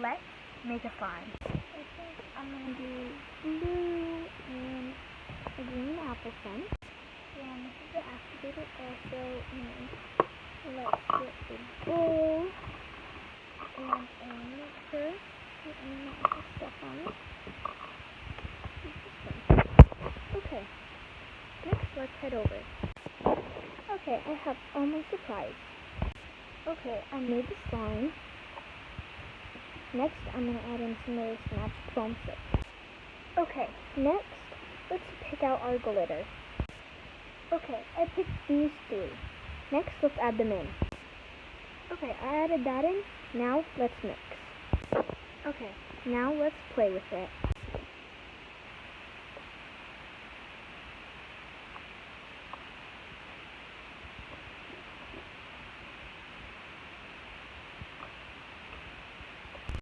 let's make a slime. I think I'm going to do blue and a green apple scent. And this is the activator also. And let's get a bowl and a mixer. And not put stuff on it. Okay, next let's head over. Okay, I have all my supplies. Okay, I made the slime. Next, I'm going to add in some of this magic foam soap. Okay, next, let's pick out our glitter. Okay, I picked these three. Next, let's add them in. Okay, I added that in. Now, let's mix. Okay, now let's play with it.